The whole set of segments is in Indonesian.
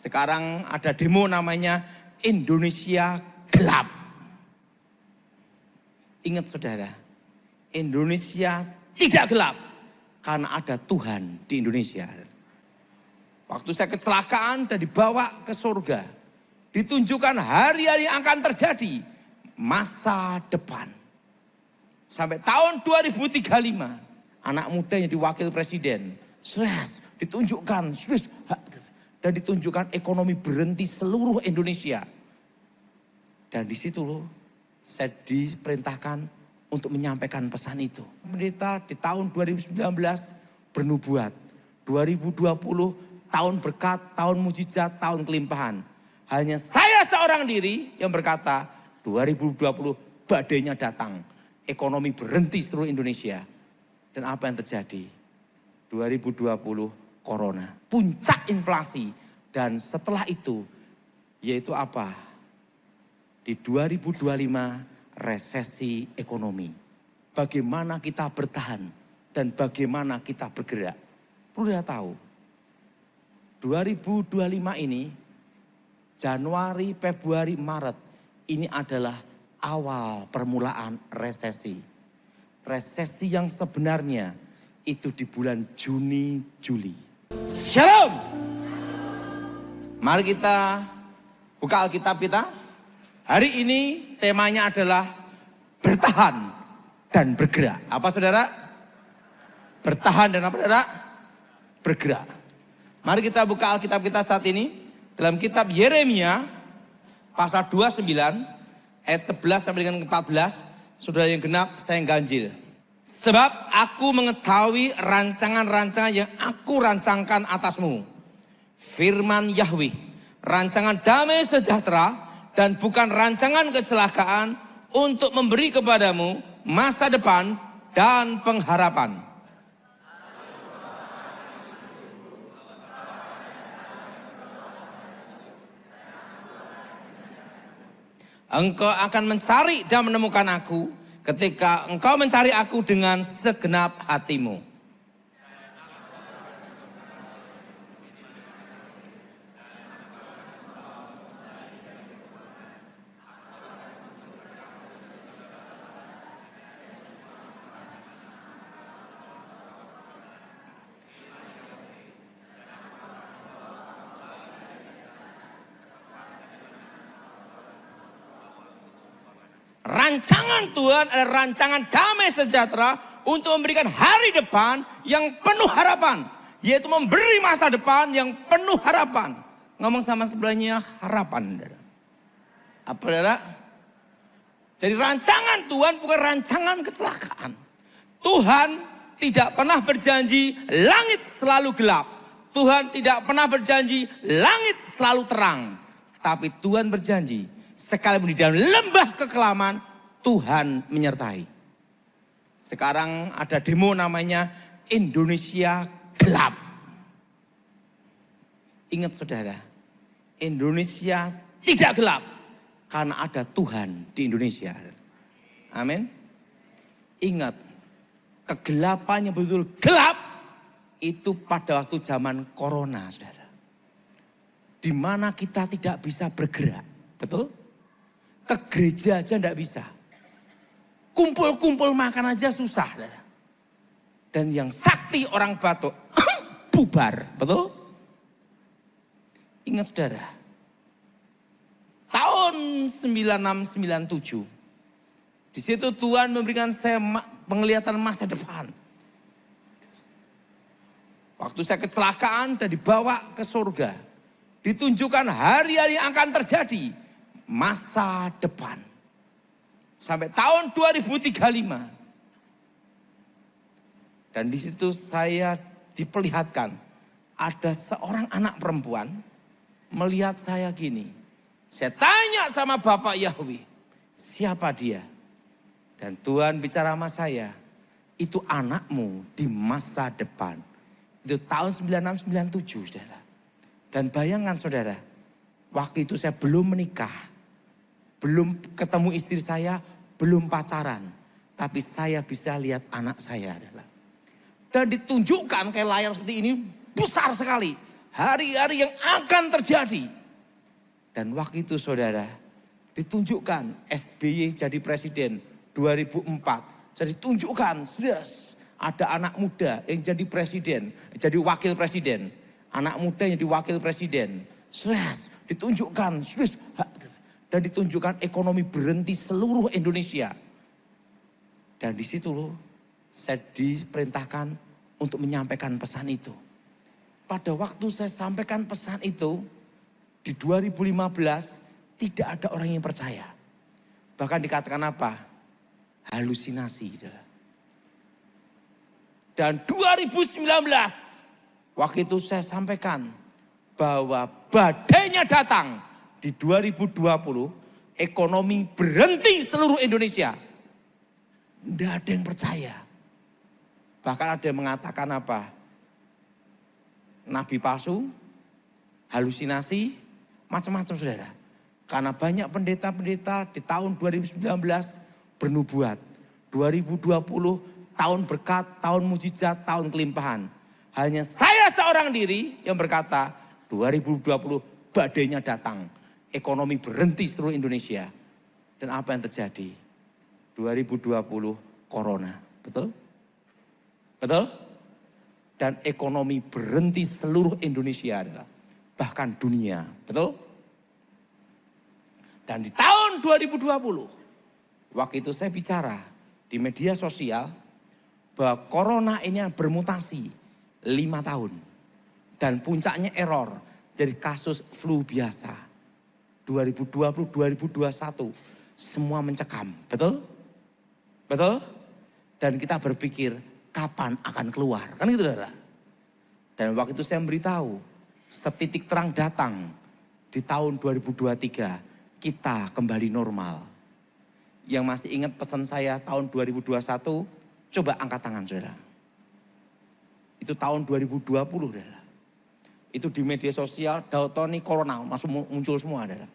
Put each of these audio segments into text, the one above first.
Sekarang ada demo namanya Indonesia Gelap. Ingat saudara, Indonesia tidak gelap karena ada Tuhan di Indonesia. Waktu saya kecelakaan dan dibawa ke surga, ditunjukkan hari-hari yang akan terjadi, masa depan. Sampai tahun 2035, anak muda yang diwakil presiden, ditunjukkan, dan ditunjukkan ekonomi berhenti seluruh Indonesia. Dan di situ loh, saya diperintahkan untuk menyampaikan pesan itu. Pemerintah di tahun 2019 bernubuat, 2020 tahun berkat, tahun mujizat, tahun kelimpahan. Hanya saya seorang diri yang berkata, 2020 badainya datang, ekonomi berhenti seluruh Indonesia. Dan apa yang terjadi? 2020 corona, puncak inflasi. Dan setelah itu, yaitu apa? Di 2025 resesi ekonomi. Bagaimana kita bertahan dan bagaimana kita bergerak. Perlu kita tahu, 2025 ini, Januari, Februari, Maret, ini adalah awal permulaan resesi. Resesi yang sebenarnya itu di bulan Juni, Juli. Shalom! Mari kita buka Alkitab kita. Hari ini temanya adalah bertahan dan bergerak. Apa saudara? Bertahan dan apa saudara? Bergerak. Mari kita buka Alkitab kita saat ini. Dalam kitab Yeremia pasal 29 ayat 11 sampai dengan 14. Saudara yang genap, saya yang ganjil. Sebab aku mengetahui rancangan-rancangan yang aku rancangkan atasmu. Firman Yahweh, rancangan damai sejahtera dan bukan rancangan kecelakaan, untuk memberi kepadamu masa depan dan pengharapan. Engkau akan mencari dan menemukan aku ketika engkau mencari aku dengan segenap hatimu. Rancangan Tuhan adalah rancangan damai sejahtera untuk memberikan hari depan yang penuh harapan. Yaitu memberi masa depan yang penuh harapan. Ngomong sama sebelahnya, harapan. Apa saudara? Jadi rancangan Tuhan bukan rancangan kecelakaan. Tuhan tidak pernah berjanji langit selalu gelap. Tuhan tidak pernah berjanji langit selalu terang. Tapi Tuhan berjanji, sekalipun di dalam lembah kekelaman, Tuhan menyertai. Sekarang ada demo namanya Indonesia Gelap. Ingat saudara, Indonesia tidak gelap karena ada Tuhan di Indonesia. Amin. Ingat, kegelapan yang betul gelap itu pada waktu zaman corona, saudara. Di mana kita tidak bisa bergerak, betul? Ke gereja aja enggak bisa. Kumpul-kumpul makan aja susah. Dan yang sakti orang batuk, bubar, betul? Ingat saudara, tahun 9697, di situ Tuhan memberikan saya penglihatan masa depan. Waktu saya kecelakaan dan dibawa ke surga, ditunjukkan hari-hari yang akan terjadi, masa depan. Sampai tahun 2035. Dan di situ saya diperlihatkan ada seorang anak perempuan melihat saya gini. Saya tanya sama Bapak Yahweh, siapa dia? Dan Tuhan bicara sama saya, itu anakmu di masa depan. Itu tahun 9697, saudara. Dan bayangkan saudara, waktu itu saya belum menikah. Belum ketemu istri saya, belum pacaran. Tapi saya bisa lihat anak saya adalah. Dan ditunjukkan kayak layar seperti ini, besar sekali. hari-hari yang akan terjadi. Dan waktu itu saudara, ditunjukkan SBY jadi presiden 2004. Jadi tunjukkan, ada anak muda yang jadi presiden, jadi wakil presiden. Anak muda yang jadi wakil presiden. Ditunjukkan, dan ditunjukkan ekonomi berhenti seluruh Indonesia. Dan di situ loh, saya diperintahkan untuk menyampaikan pesan itu. Pada waktu saya sampaikan pesan itu, di 2015 tidak ada orang yang percaya. Bahkan dikatakan apa? Halusinasi. Dan 2019, waktu itu saya sampaikan bahwa badainya datang. Di 2020, ekonomi berhenti seluruh Indonesia. Tidak ada yang percaya. Bahkan ada yang mengatakan apa? Nabi palsu, halusinasi, macam-macam saudara. Karena banyak pendeta-pendeta di tahun 2019 bernubuat. 2020 tahun berkat, tahun mujizat, tahun kelimpahan. Hanya saya seorang diri yang berkata 2020 badainya datang. Ekonomi berhenti seluruh Indonesia. Dan apa yang terjadi? 2020 corona. Betul? Betul? Dan ekonomi berhenti seluruh Indonesia adalah bahkan dunia. Betul? Dan di tahun 2020, waktu itu saya bicara di media sosial bahwa corona ini bermutasi 5 tahun. Dan puncaknya error dari kasus flu biasa. 2020, 2021 semua mencekam. Betul? Betul? Dan kita berpikir kapan akan keluar. Kan gitu saudara. Dan waktu itu saya memberitahu setitik terang datang di tahun 2023 kita kembali normal. Yang masih ingat pesan saya tahun 2021, coba angkat tangan saudara. Itu tahun 2020 saudara. Itu di media sosial Dautoni Corona masuk muncul semua saudara.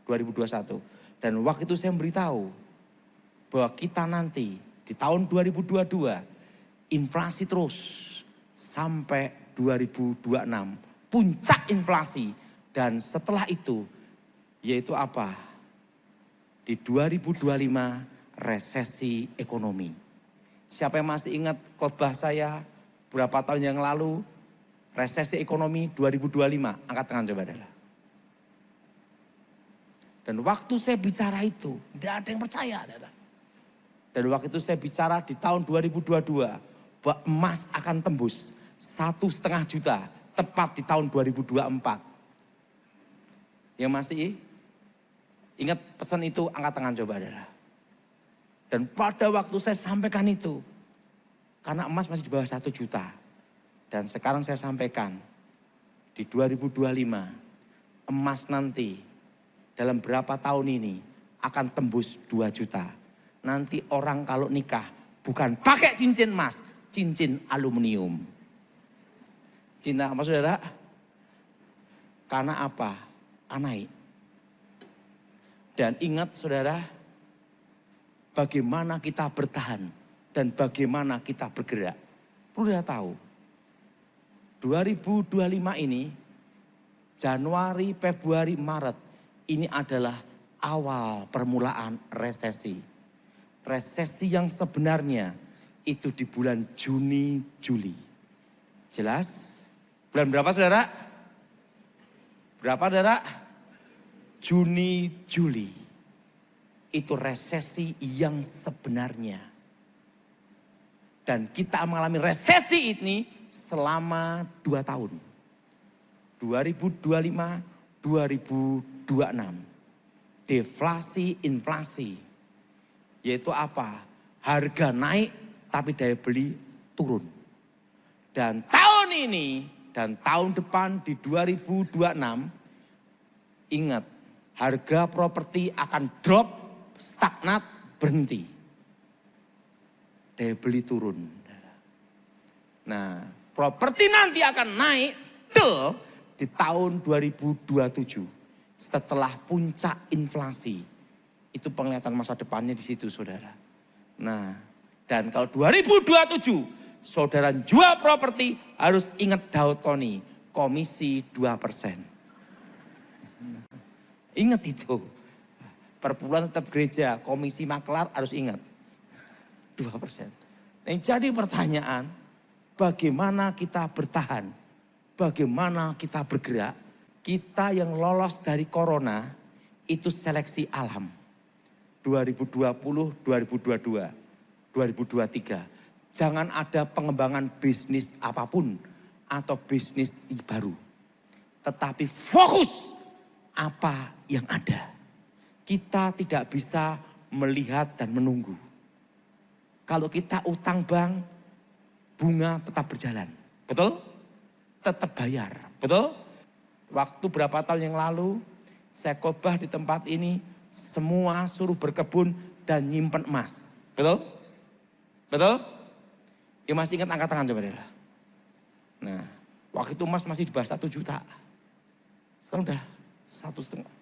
2021. Dan waktu itu saya memberitahu bahwa kita nanti di tahun 2022 inflasi terus sampai 2026. Puncak inflasi. Dan setelah itu yaitu apa? Di 2025 resesi ekonomi. Siapa yang masih ingat khotbah saya berapa tahun yang lalu? Resesi ekonomi 2025. Angkat tangan coba adalah. Dan waktu saya bicara itu, tidak ada yang percaya. Adalah. Dan waktu itu saya bicara di tahun 2022, bahwa emas akan tembus 1,5 juta, tepat di tahun 2024. Yang masih ingat pesan itu, angkat tangan coba adalah. Dan pada waktu saya sampaikan itu, karena emas masih di bawah 1 juta. Dan sekarang saya sampaikan, di 2025, emas nanti dalam berapa tahun ini akan tembus 2 juta. Nanti orang kalau nikah bukan pakai cincin emas, cincin aluminium. Cinta apa saudara? Karena apa? Naik. Dan ingat saudara, bagaimana kita bertahan dan bagaimana kita bergerak. Perlu kita tahu, 2025 ini, Januari, Februari, Maret, ini adalah awal permulaan resesi. Resesi yang sebenarnya itu di bulan Juni, Juli. Jelas? Bulan berapa saudara? Berapa saudara? Juni, Juli. Itu resesi yang sebenarnya. Dan kita mengalami resesi ini selama 2 tahun. 2025, 2026. Deflasi, inflasi. Yaitu apa? Harga naik tapi daya beli turun. Dan tahun ini dan tahun depan di 2026, ingat, harga properti akan drop, stagnat, berhenti. Daya beli turun. Nah, properti nanti akan naik di tahun 2027. Setelah puncak inflasi. Itu penglihatan masa depannya di situ saudara. Nah, dan kalau 2027 saudara jual properti harus ingat Dautoni. komisi 2%. Ingat itu. Per bulan tetap gereja, komisi maklar harus ingat. 2%. Yang jadi pertanyaan, bagaimana kita bertahan? Bagaimana kita bergerak? Kita yang lolos dari corona itu seleksi alam. 2020, 2022, 2023. Jangan ada pengembangan bisnis apapun atau bisnis baru. Tetapi fokus apa yang ada. Kita tidak bisa melihat dan menunggu. Kalau kita utang bank, bunga tetap berjalan. Betul? Tetap bayar. Betul? Waktu berapa tahun yang lalu, saya khotbah di tempat ini, semua suruh berkebun dan nyimpen emas. Betul? Betul? Ya masih ingat angkat tangan coba deh. Nah, waktu itu emas masih di bawah 1 juta. Sekarang udah 1,5.